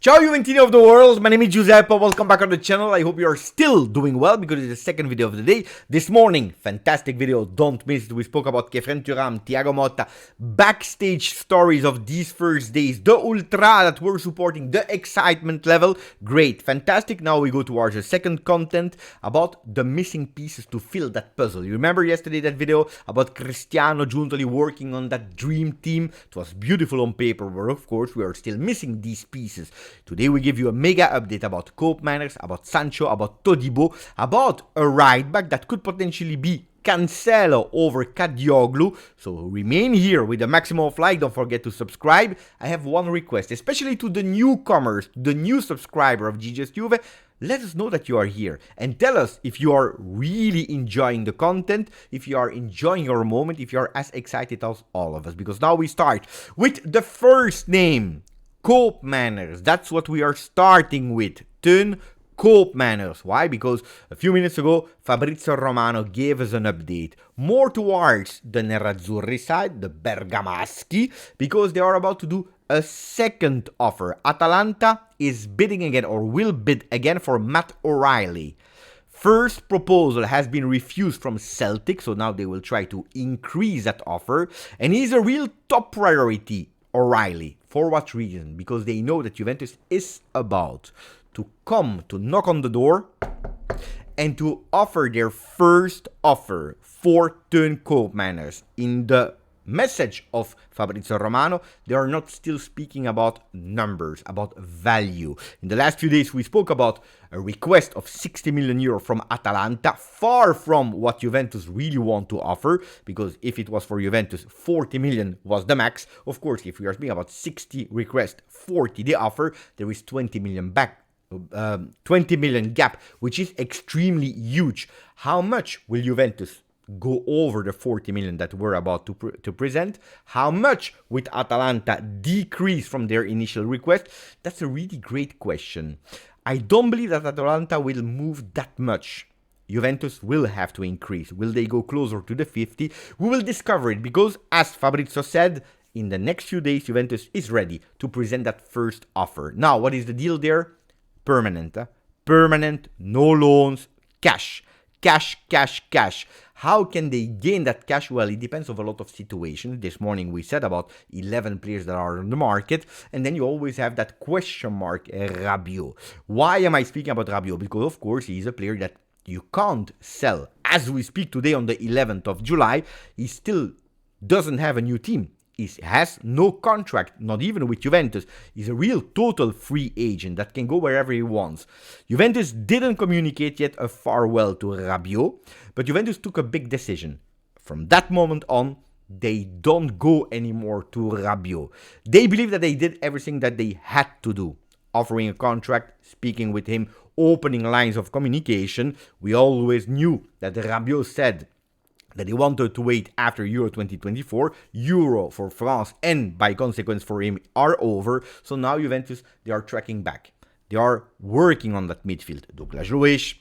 Ciao Juventini of the world, my name is Giuseppe, welcome back on the channel. I hope you are still doing well because it's the second video of the day. This morning, fantastic video, don't miss it. We spoke about Jean-Clair Todibo, Thiago Motta, backstage stories of these first days, the ultra that we're supporting, the excitement level, great, fantastic. Now we go towards the second content about the missing pieces to fill that puzzle. You remember yesterday that video about Cristiano Giuntoli working on that dream team? It was beautiful on paper, but of course we are still missing these pieces. Today we give you a mega update about Koopmeiners, about Sancho, about Todibo, about a right back that could potentially be Cancelo over Kadioglu. So remain here with the maximum of like. Don't forget to subscribe. I have one request, especially to the newcomers, the new subscriber of GJustjuve. Let us know that you are here and tell us if you are really enjoying the content, if you are enjoying your moment, if you are as excited as all of us. Because now we start with the first name. Koopmeiners, that's what we are starting with. Teun Koopmeiners. Why? Because a few minutes ago, Fabrizio Romano gave us an update. More towards the Nerazzurri side, the Bergamaschi, because they are about to do a second offer. Atalanta is bidding again, or will bid again, for Matt O'Reilly. First proposal has been refused from Celtic, so now they will try to increase that offer. And he's a real top priority, O'Reilly. For what reason? Because they know that Juventus is about to come to knock on the door and to offer their first offer for Teun Koopmeiners. In the message of Fabrizio Romano, they are not still speaking about numbers, about value. In the last few days, we spoke about a request of 60 million euro from Atalanta, far from what Juventus really want to offer, because if it was for Juventus, 40 million was the max. Of course, if we are speaking about 60 requests, 40 they offer, there is 20 million back. 20 million gap, which is extremely huge. How much will Juventus go over the 40 million that we're about to present? How much would Atalanta decrease from their initial request? That's a really great question. I don't believe that Atalanta will move that much. Juventus will have to increase. Will they go closer to the 50? We will discover it, because as Fabrizio said, in the next few days Juventus is ready to present that first offer. Now, what is the deal there? Permanent. Permanent, no loans, cash. Cash, cash, cash. How can they gain that cash? Well, it depends on a lot of situations. This morning we said about 11 players that are on the market. And then you always have that question mark, Rabiot. Why am I speaking about Rabiot? Because, of course, he's a player that you can't sell. As we speak today on the 11th of July, he still doesn't have a new team. He has no contract, not even with Juventus. He's a real total free agent that can go wherever he wants. Juventus didn't communicate yet a farewell to Rabiot, but Juventus took a big decision. From that moment on, they don't go anymore to Rabiot. They believe that they did everything that they had to do. Offering a contract, speaking with him, opening lines of communication. We always knew that Rabiot said that he wanted to wait after Euro 2024. Euro for France and by consequence for him are over. So now Juventus, they are tracking back. They are working on that midfield. Douglas Luiz,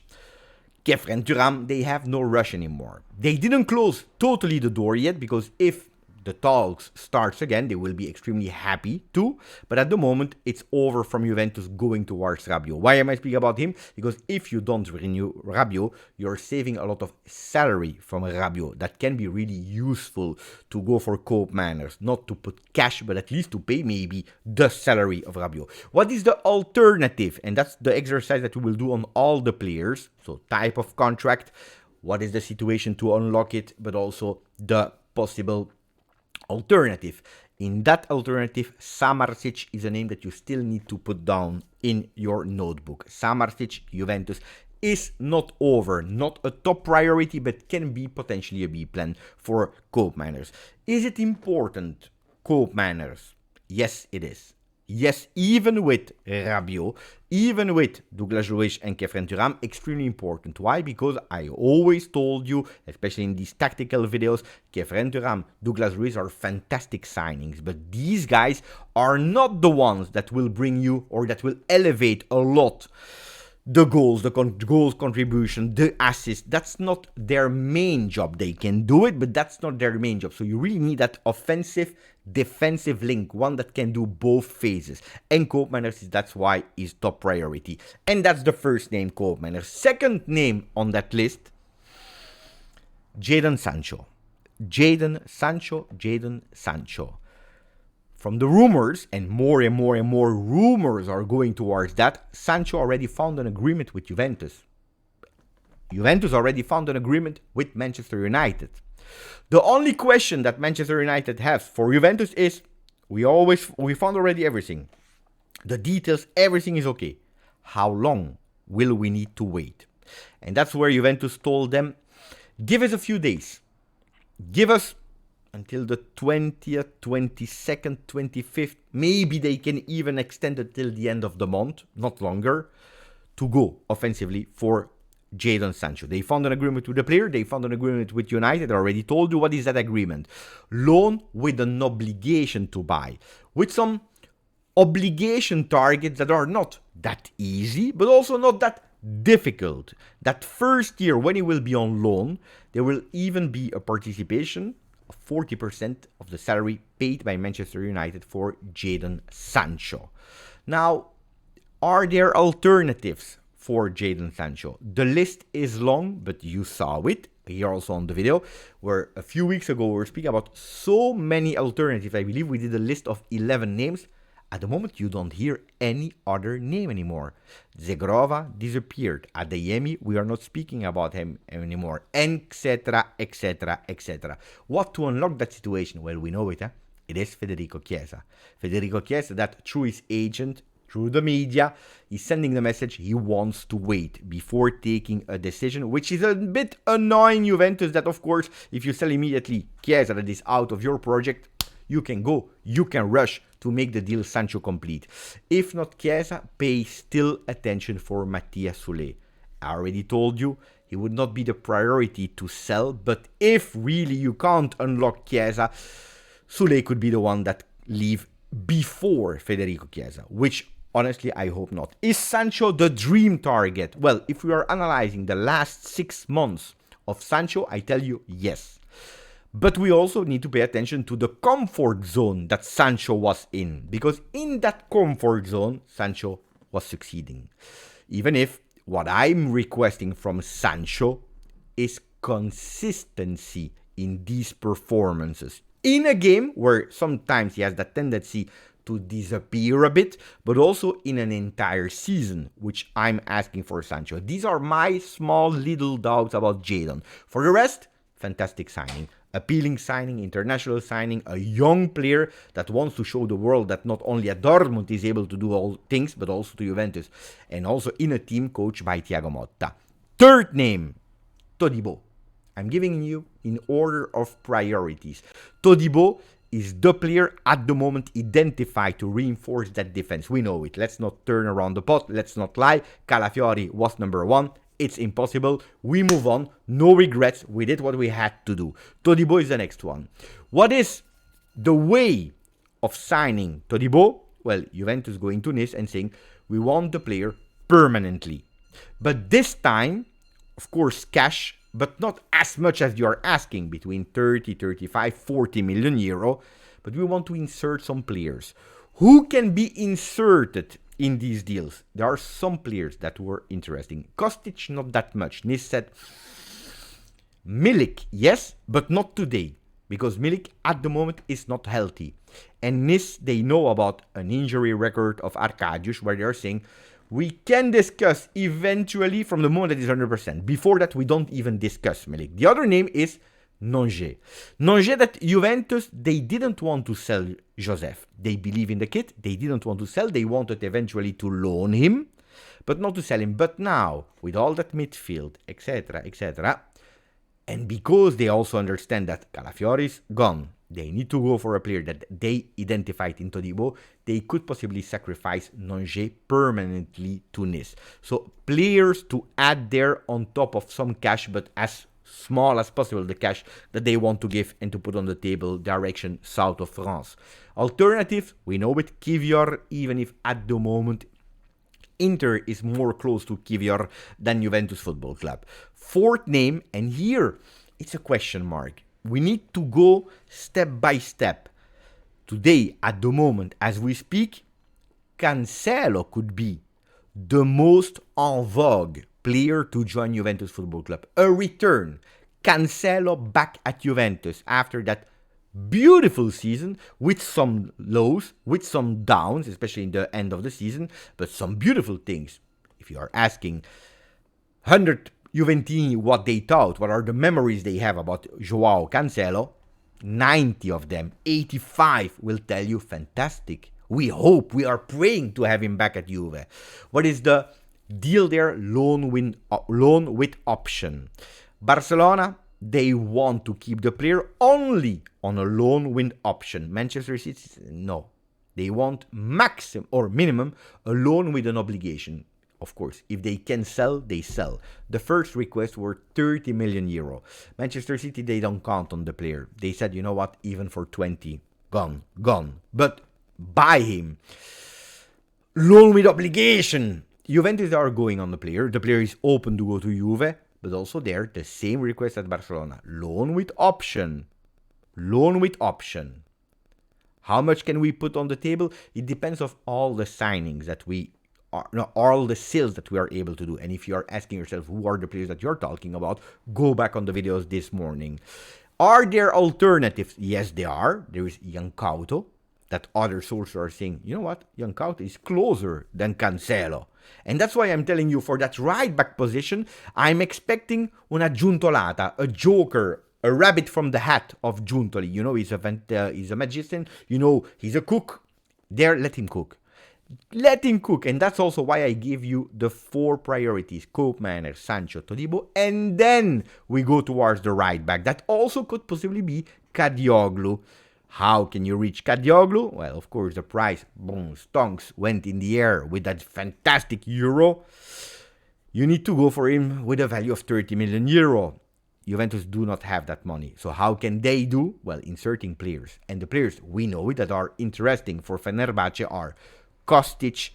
Jean-Clair Todibo, they have no rush anymore. They didn't close totally the door yet, because if the talks starts again, they will be extremely happy too. But at the moment, it's over from Juventus going towards Rabiot. Why am I speaking about him? Because if you don't renew Rabiot, you're saving a lot of salary from Rabiot. That can be really useful to go for Koopmeiners. Not to put cash, but at least to pay maybe the salary of Rabiot. What is the alternative? And that's the exercise that we will do on all the players. So type of contract, what is the situation to unlock it, but also the possible alternative. In that alternative, Samardzic is a name that you still need to put down in your notebook. Samardzic, Juventus, is not over, not a top priority, but can be potentially a B plan for Koopmeiners. Is it important, Koopmeiners? Yes, it is. Yes, even with Rabiot, even with Douglas Luiz and Jean-Clair Todibo, extremely important. Why? Because I always told you, especially in these tactical videos, Jean-Clair Todibo, Douglas Luiz are fantastic signings. But these guys are not the ones that will bring you or that will elevate a lot the goals, goals contribution, the assist. That's not their main job. They can do it, but that's not their main job. So you really need that offensive, defensive link, one that can do both phases. And Koopmeiners, that's why is top priority. And that's the first name, Koopmeiners. Second name on that list, Jadon Sancho. Jadon Sancho. From the rumors, and more rumors are going towards that, Sancho already found an agreement with Juventus. Juventus already found an agreement with Manchester United. The only question that Manchester United has for Juventus is, we found already everything. The details, everything is okay. How long will we need to wait? And that's where Juventus told them, give us a few days. Give us until the 20th, 22nd, 25th. Maybe they can even extend it till the end of the month, not longer, to go offensively for Jadon Sancho. They found an agreement with the player. They found an agreement with United. I already told you what is that agreement. Loan with an obligation to buy. With some obligation targets that are not that easy, but also not that difficult. That first year when he will be on loan, there will even be a participation 40% of the salary paid by Manchester United for Jadon Sancho. Now, are there alternatives for Jadon Sancho? The list is long, but you saw it here also on the video, where a few weeks ago we were speaking about so many alternatives. I believe we did a list of 11 names. At the moment, you don't hear any other name anymore. Zegrova disappeared. Adeyemi, we are not speaking about him anymore, etc., etc., etc. What to unlock that situation? Well, we know it. It is Federico Chiesa. Federico Chiesa, that through his agent, through the media, he's sending the message he wants to wait before taking a decision, which is a bit annoying Juventus that, of course, if you sell immediately Chiesa that is out of your project, you can go, you can rush to make the deal Sancho complete. If not Chiesa, pay still attention for Matthias Soulé. I already told you, he would not be the priority to sell, but if really you can't unlock Chiesa, Soulé could be the one that leave before Federico Chiesa, which honestly I hope not. Is Sancho the dream target? Well, if we are analyzing the last 6 months of Sancho, I tell you yes. But we also need to pay attention to the comfort zone that Sancho was in, because in that comfort zone, Sancho was succeeding. Even if what I'm requesting from Sancho is consistency in these performances. In a game where sometimes he has that tendency to disappear a bit, but also in an entire season, which I'm asking for Sancho. These are my small little doubts about Jadon. For the rest, fantastic signing. Appealing signing, international signing, a young player that wants to show the world that not only at Dortmund is able to do all things, but also to Juventus. And also in a team coached by Thiago Motta. Third name, Todibo. I'm giving you in order of priorities. Todibo is the player at the moment identified to reinforce that defense. We know it. Let's not turn around the pot. Let's not lie. Calafiori was number one. It's impossible. We move on. No regrets. We did what we had to do. Todibo is the next one. What is the way of signing Todibo? Well, Juventus going to Nice and saying, we want the player permanently. But this time, of course, cash, but not as much as you're asking, between 30, 35, 40 million euro. But we want to insert some players. Who can be inserted in these deals? There are some players that were interesting. Kostic, not that much. Nice said, Milik, yes, but not today. Because Milik at the moment is not healthy. And Nice, they know about an injury record of Arkadiusz, where they're saying, we can discuss eventually from the moment that he's 100%. Before that, we don't even discuss Milik. The other name is Nonge. Nonge, that Juventus, they didn't want to sell Joseph. They believe in the kid. They didn't want to sell. They wanted eventually to loan him, but not to sell him. But now, with all that midfield, etc., etc., and because they also understand that Calafiori is gone, they need to go for a player that they identified in Todibo, they could possibly sacrifice Nonge permanently to Nice. So players to add there on top of some cash, but as small as possible, the cash that they want to give and to put on the table direction south of France. Alternative, we know it, Kivior, even if at the moment Inter is more close to Kivior than Juventus Football Club. Fourth name, and here it's a question mark. We need to go step by step. Today, at the moment, as we speak, Cancelo could be the most en vogue player to join Juventus Football Club. A return. Cancelo back at Juventus after that beautiful season with some lows, with some downs, especially in the end of the season, but some beautiful things. If you are asking 100 Juventini what they thought, what are the memories they have about Joao Cancelo, 90 of them, 85 will tell you fantastic. We hope, we are praying to have him back at Juve. What is the deal there? Loan with option. Barcelona, they want to keep the player only on a loan with option. Manchester City, no. They want maximum or minimum a loan with an obligation. Of course, if they can sell, they sell. The first request were 30 million euro. Manchester City, they don't count on the player. They said, you know what, even for 20, gone. But buy him. Loan with obligation. Juventus are going on the player. The player is open to go to Juve, but also there, the same request at Barcelona. Loan with option. Loan with option. How much can we put on the table? It depends of all the signings that we are, no, all the sales that we are able to do. And if you are asking yourself who are the players that you're talking about, go back on the videos this morning. Are there alternatives? Yes, there are. There is Giancauto, that other sources are saying, you know what, Giancauto is closer than Cancelo. And that's why I'm telling you, for that right back position, I'm expecting una giuntolata, a joker, a rabbit from the hat of Giuntoli. You know, he's a magician. You know, he's a cook. There, let him cook. Let him cook. And that's also why I give you the 4 priorities. Koopmeiners, Sancho, Todibo. And then we go towards the right back. That also could possibly be Kadioglu. How can you reach Kadioglu? Well, of course, the price, boom, stonks, went in the air with that fantastic euro. You need to go for him with a value of 30 million euro. Juventus do not have that money. So how can they do? Well, inserting players. And the players we know that are interesting for Fenerbahce are Kostic,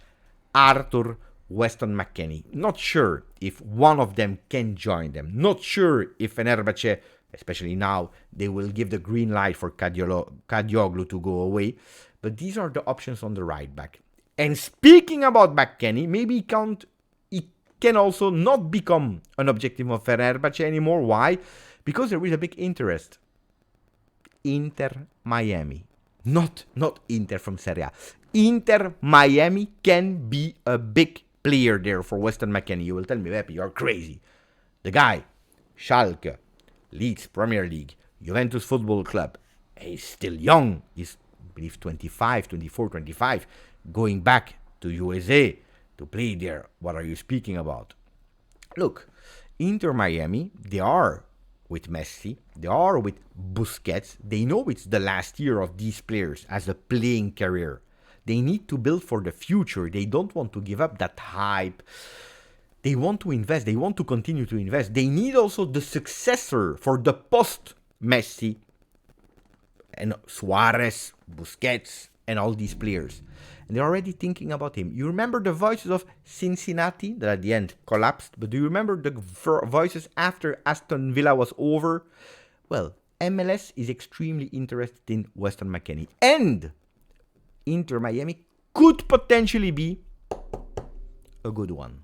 Arthur, Weston McKennie. Not sure if one of them can join them. Not sure if Fenerbahce, especially now, they will give the green light for Kadioglu to go away. But these are the options on the right back. And speaking about McKennie, maybe it can also not become an objective of Fenerbahce anymore. Why? Because there is a big interest. Inter Miami. Not Inter from Serie A. Inter Miami can be a big player there for Weston McKennie. You will tell me, Pepe, you're crazy. The guy, Schalke, Leeds Premier League, Juventus Football Club. He's still young. He's, I believe, 25, 24, 25. Going back to USA to play there. What are you speaking about? Look, Inter Miami, they are with Messi. They are with Busquets. They know it's the last year of these players as a playing career. They need to build for the future. They don't want to give up that hype. They want to invest. They want to continue to invest. They need also the successor for the post-Messi and Suarez, Busquets, and all these players. And they're already thinking about him. You remember the voices of Cincinnati that at the end collapsed? But do you remember the voices after Aston Villa was over? Well, MLS is extremely interested in Weston McKennie. And Inter Miami could potentially be a good one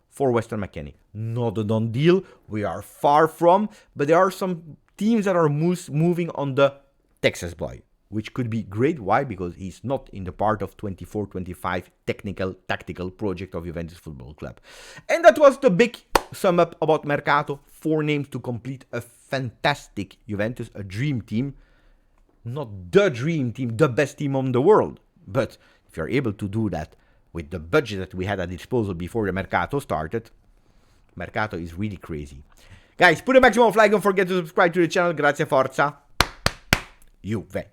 for Weston McKennie. Not a done deal. We are far from. But there are some teams that are moving on the Texas boy, which could be great. Why? Because he's not in the part of 24-25 tactical project of Juventus Football Club. And that was the big sum up about Mercato. 4 names to complete a fantastic Juventus, a dream team. Not the dream team, the best team on the world. But if you're able to do that with the budget that we had at disposal before the Mercato started, Mercato is really crazy. Guys, put a maximum of like. Don't forget to subscribe to the channel. Grazie, forza. Juve.